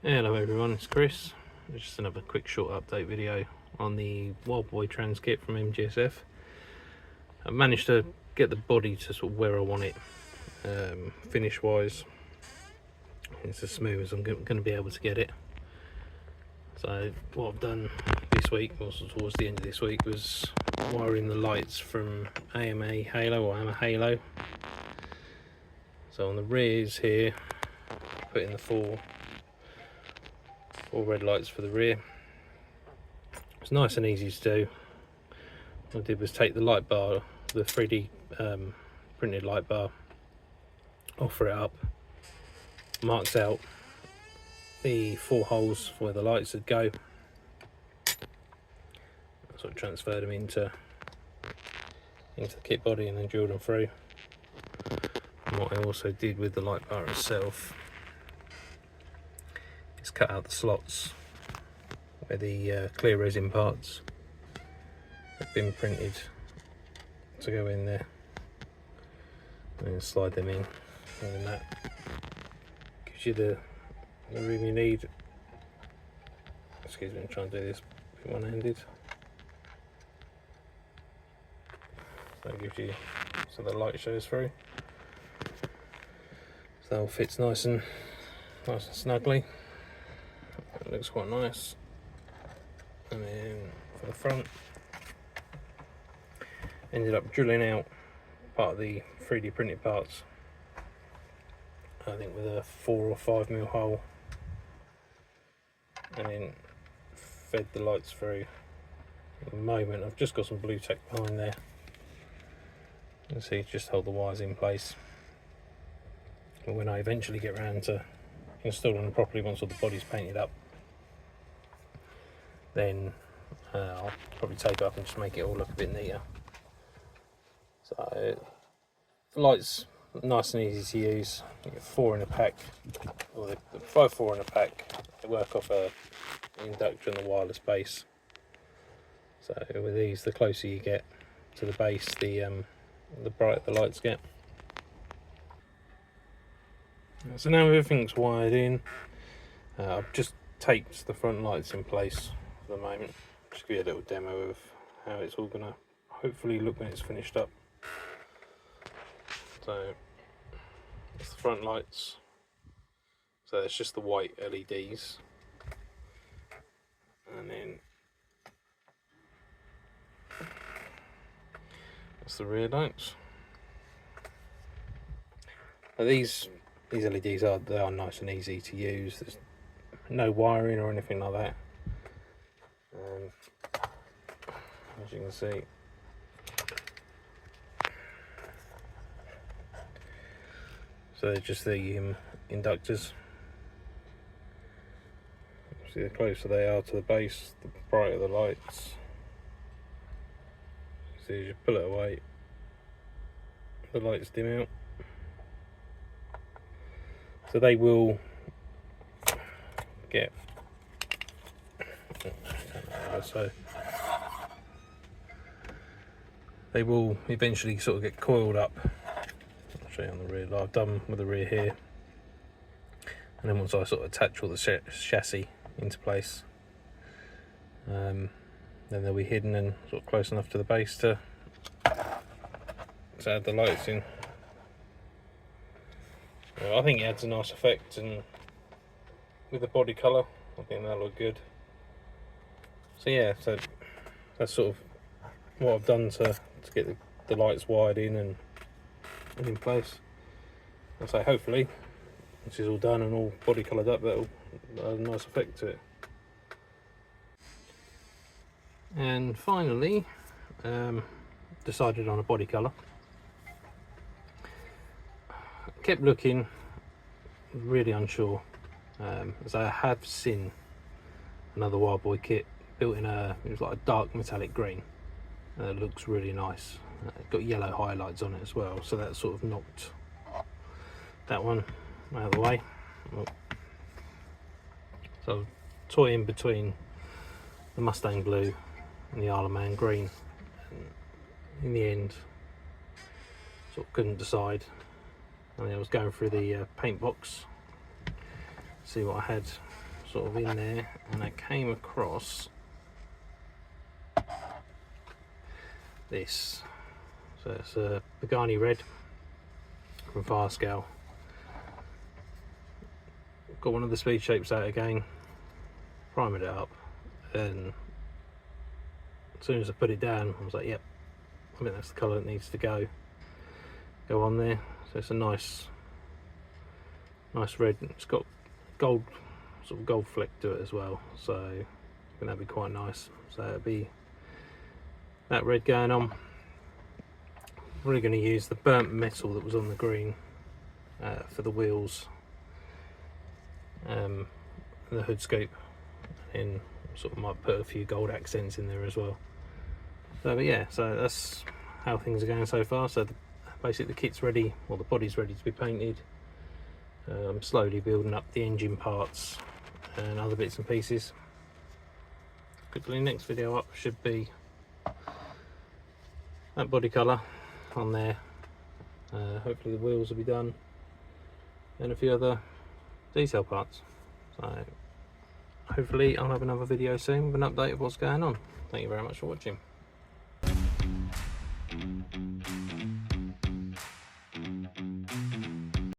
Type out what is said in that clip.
Hello everyone, it's Chris. Just another quick short update video on the WildBoy transkit from MGSF. I managed to get the body to sort of where I want it, finish wise. It's as smooth as I'm going to be able to get it. So what I've done this week, also towards the end of this week, was wiring the lights from amahalo or amahalo. So on the rears here, put in the four red lights for the rear. It's nice and easy to do. What I did was take the light bar, the 3D printed light bar, offer it up, marked out the 4 holes for where the lights would go, sort of transferred them into the kit body and then drilled them through. And what I also did with the light bar itself is cut out the slots where the clear resin parts have been printed to go in there, and then slide them in, and then that gives you the room you need. Excuse me, I'm trying to do this one-handed. So it gives you, so the light shows through, so that all fits nice and snugly. It looks quite nice. And then for the front, ended up drilling out part of the 3D printed parts, I think with a 4 or 5 mil hole, and then fed the lights through. At the moment I've just got some blue tack behind there, you can see, just hold the wires in place. But when I eventually get around to installing them properly, once all the body's painted up, then I'll probably tape it up and just make it all look a bit neater. So the lights nice and easy to use. You get 4 in a pack, or the 4 in a pack. They work off a inductor and the wireless base. So with these, the closer you get to the base, the brighter the lights get. So now everything's wired in. I've just taped the front lights in place for the moment. Just give you a little demo of how it's all gonna hopefully look when it's finished up. So it's the front lights. So it's just the white LEDs, and then that's the rear lights. Now these LEDs are nice and easy to use. There's no wiring or anything like that. As you can see, so they're just the inductors. See, the closer they are to the base, the brighter the lights. See, as you pull it away, the lights dim out. So they will get, so they will eventually sort of get coiled up. I'll show you on the rear. I've done with the rear here, and then once I sort of attach all the chassis into place, then they'll be hidden and sort of close enough to the base to add the lights in. I think it adds a nice effect, and with the body colour, I think that'll look good. So yeah, so that's sort of what I've done to get the lights wired in and in place. And so hopefully, once it's all done and all body coloured up, that'll add a nice effect to it. And finally, decided on a body colour. Kept looking, really unsure, as I have seen another WildBoy kit built in it was like a dark metallic green. It looks really nice. Got yellow highlights on it as well, so that sort of knocked that one out of the way. So toying between the Mustang blue and the Isle of Man green, and in the end sort of couldn't decide. And I was going through the paint box, see what I had sort of in there, and I came across this. So it's a Pagani red from Firescale. Got one of the speed shapes out again, primed it up, and as soon as I put it down I was like, yep, I think that's the colour that needs to go on there. So it's a nice red. It's got gold, sort of gold fleck to it as well, so I think that'd be quite nice. So it'll be that red going on. I'm really going to use the burnt metal that was on the green for the wheels, the hood scoop, and sort of might put a few gold accents in there as well. So, but yeah, so that's how things are going so far. So basically the kit's ready, or the body's ready to be painted. I'm slowly building up the engine parts and other bits and pieces. Hopefully next video up should be that body colour on there. Hopefully the wheels will be done and a few other detail parts. So hopefully I'll have another video soon with an update of what's going on. Thank you very much for watching.